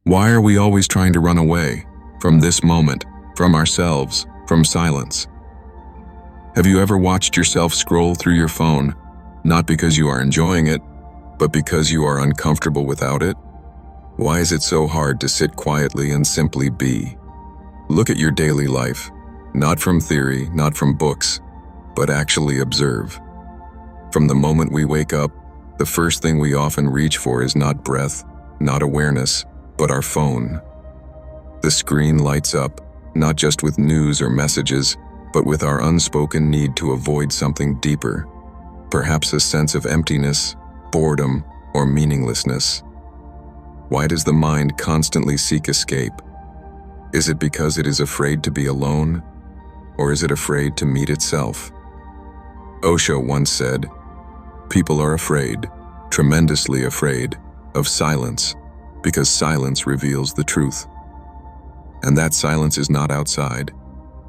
Why are we always trying to run away from this moment, from ourselves, from silence? Have you ever watched yourself scroll through your phone, not because you are enjoying it, but because you are uncomfortable without it? Why is it so hard to sit quietly and simply be? Look at your daily life, not from theory, not from books, but actually observe. From the moment we wake up, the first thing we often reach for is not breath, not awareness, but our phone. The screen lights up, not just with news or messages, but with our unspoken need to avoid something deeper, perhaps a sense of emptiness, boredom, or meaninglessness. Why does the mind constantly seek escape? Is it because it is afraid to be alone, or is it afraid to meet itself? Osho once said, "People are afraid, tremendously afraid, of silence, because silence reveals the truth." And that silence is not outside,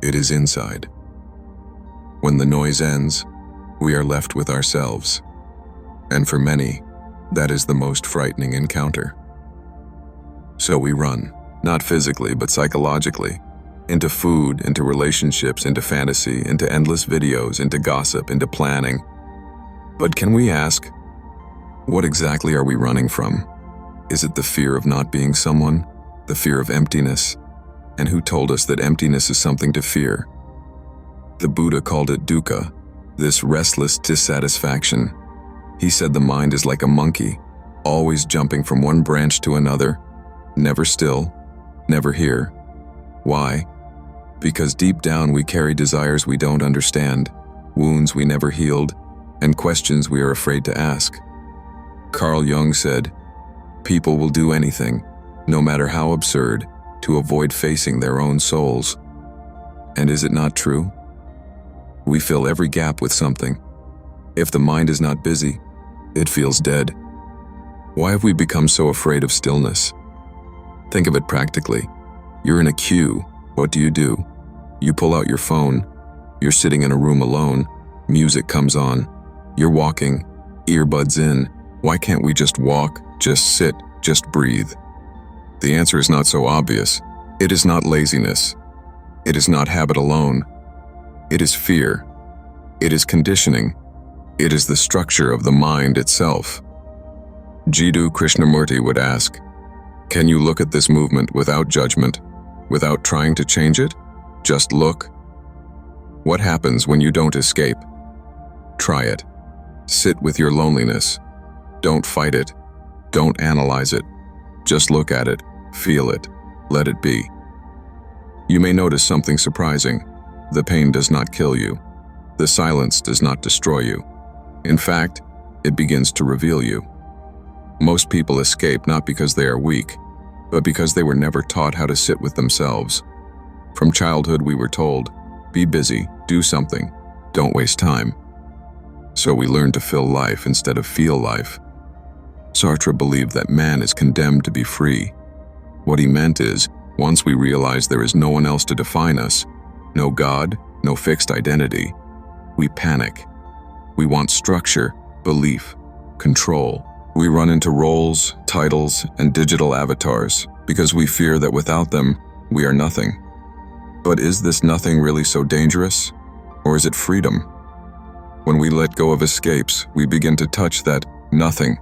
it is inside. When the noise ends, we are left with ourselves. And for many, that is the most frightening encounter. So we run, not physically but psychologically, into food, into relationships, into fantasy, into endless videos, into gossip, into planning. But can we ask, what exactly are we running from? Is it the fear of not being someone? The fear of emptiness? And who told us that emptiness is something to fear? The Buddha called it dukkha, this restless dissatisfaction. He said the mind is like a monkey, always jumping from one branch to another, never still, never here. Why? Because deep down we carry desires we don't understand, wounds we never healed, and questions we are afraid to ask. Carl Jung said, "People will do anything, no matter how absurd, to avoid facing their own souls." And is it not true? We fill every gap with something. If the mind is not busy, it feels dead. Why have we become so afraid of stillness? Think of it practically. You're in a queue. What do? You pull out your phone. You're sitting in a room alone. Music comes on. You're walking, earbuds in. Why can't we just walk, just sit, just breathe? The answer is not so obvious. It is not laziness. It is not habit alone. It is fear. It is conditioning. It is the structure of the mind itself. Jiddu Krishnamurti would ask, "Can you look at this movement without judgment, without trying to change it? Just look." What happens when you don't escape? Try it. Sit with your loneliness. Don't fight it. Don't analyze it. Just look at it, feel it, let it be. You may notice something surprising. The pain does not kill you. The silence does not destroy you. In fact, it begins to reveal you. Most people escape not because they are weak, but because they were never taught how to sit with themselves. From childhood we were told, be busy, do something, don't waste time. So we learn to fill life instead of feel life. Sartre believed that man is condemned to be free. What he meant is, once we realize there is no one else to define us, no God, no fixed identity, we panic. We want structure, belief, control. We run into roles, titles, and digital avatars because we fear that without them, we are nothing. But is this nothing really so dangerous? Or is it freedom? When we let go of escapes, we begin to touch that nothing,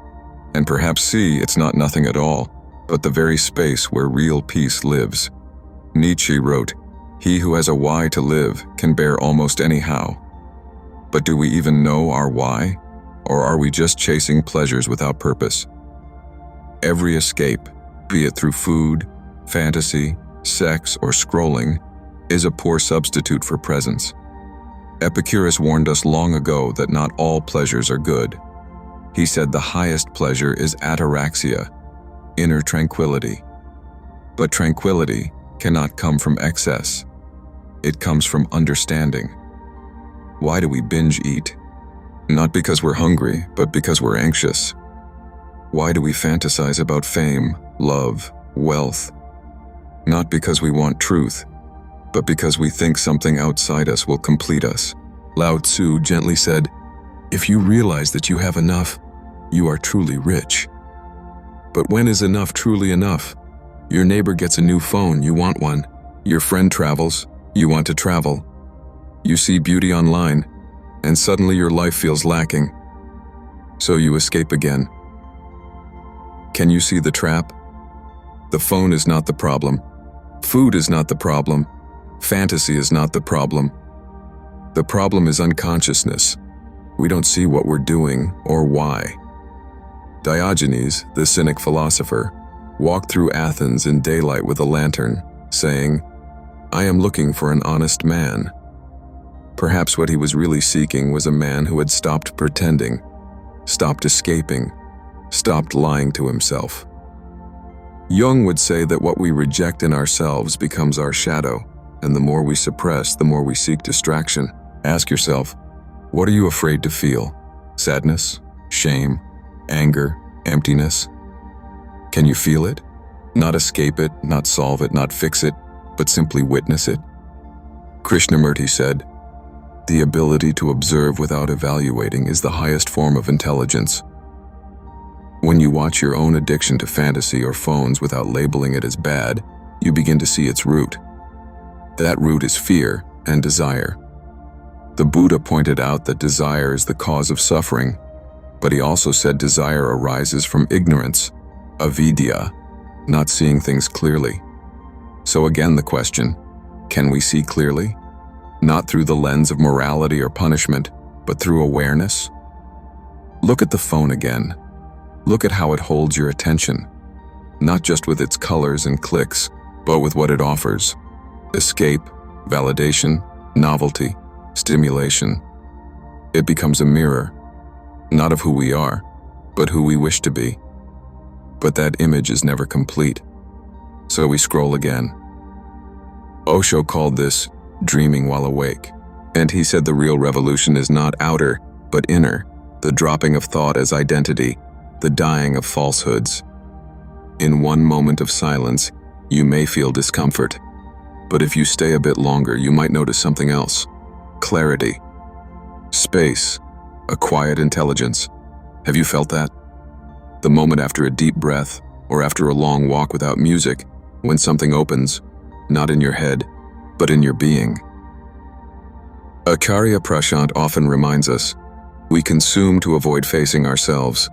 and perhaps see it's not nothing at all, but the very space where real peace lives. Nietzsche wrote, "He who has a why to live can bear almost any how." But do we even know our why? Or are we just chasing pleasures without purpose? Every escape, be it through food, fantasy, sex, or scrolling, is a poor substitute for presence. Epicurus warned us long ago that not all pleasures are good. He said the highest pleasure is ataraxia, inner tranquility. But tranquility cannot come from excess. It comes from understanding. Why do we binge eat? Not because we're hungry, but because we're anxious. Why do we fantasize about fame, love, wealth? Not because we want truth, but because we think something outside us will complete us. Lao Tzu gently said, "If you realize that you have enough, you are truly rich." But when is enough truly enough? Your neighbor gets a new phone, you want one. Your friend travels, you want to travel. You see beauty online, and suddenly your life feels lacking. So you escape again. Can you see the trap? The phone is not the problem. Food is not the problem. Fantasy is not the problem. The problem is unconsciousness. We don't see what we're doing or why. Diogenes, the cynic philosopher, walked through Athens in daylight with a lantern, saying, "I am looking for an honest man." Perhaps what he was really seeking was a man who had stopped pretending, stopped escaping, stopped lying to himself. Jung would say that what we reject in ourselves becomes our shadow, and the more we suppress, the more we seek distraction. Ask yourself, what are you afraid to feel? Sadness? Shame? Anger? Emptiness? Can you feel it? Not escape it, not solve it, not fix it, but simply witness it? Krishnamurti said, "The ability to observe without evaluating is the highest form of intelligence." When you watch your own addiction to fantasy or phones without labeling it as bad, you begin to see its root. That root is fear and desire. The Buddha pointed out that desire is the cause of suffering, but he also said desire arises from ignorance, avidya, not seeing things clearly. So again the question, can we see clearly? Not through the lens of morality or punishment, but through awareness? Look at the phone again. Look at how it holds your attention, not just with its colors and clicks, but with what it offers. Escape, validation, novelty, stimulation. It becomes a mirror, not of who we are, but who we wish to be. But that image is never complete, so we scroll again. Osho called this dreaming while awake, and he said the real revolution is not outer, but inner, the dropping of thought as identity, the dying of falsehoods. In one moment of silence, you may feel discomfort, but if you stay a bit longer, you might notice something else. Clarity, space, a quiet intelligence. Have you felt that? The moment after a deep breath, or after a long walk without music, when something opens, not in your head, but in your being. Acharya Prashant often reminds us, we consume to avoid facing ourselves.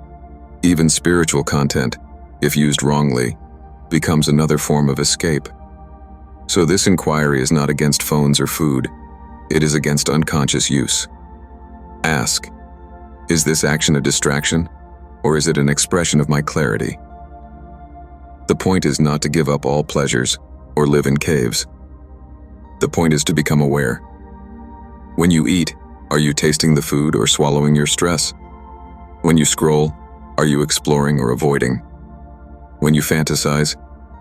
Even spiritual content, if used wrongly, becomes another form of escape. So this inquiry is not against phones or food, it is against unconscious use. Ask, is this action a distraction, or is it an expression of my clarity? The point is not to give up all pleasures or live in caves. The point is to become aware. When you eat, are you tasting the food or swallowing your stress? When you scroll, are you exploring or avoiding? When you fantasize,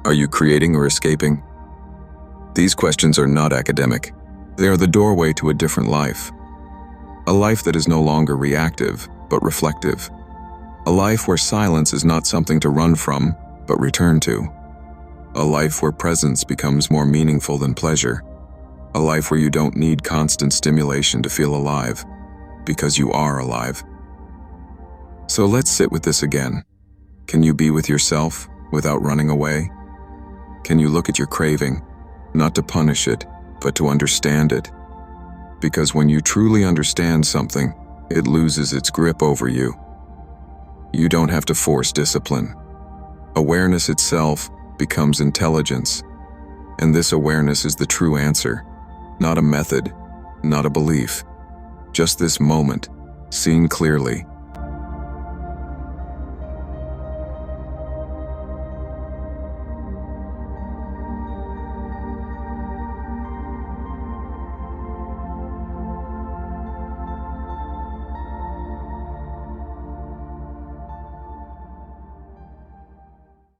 are you creating or escaping? These questions are not academic. They are the doorway to a different life. A life that is no longer reactive, but reflective. A life where silence is not something to run from, but return to. A life where presence becomes more meaningful than pleasure. A life where you don't need constant stimulation to feel alive, because you are alive. So let's sit with this again. Can you be with yourself without running away? Can you look at your craving, not to punish it, but to understand it? Because when you truly understand something, it loses its grip over you. You don't have to force discipline. Awareness itself becomes intelligence, and this awareness is the true answer, not a method, not a belief, just this moment, seen clearly,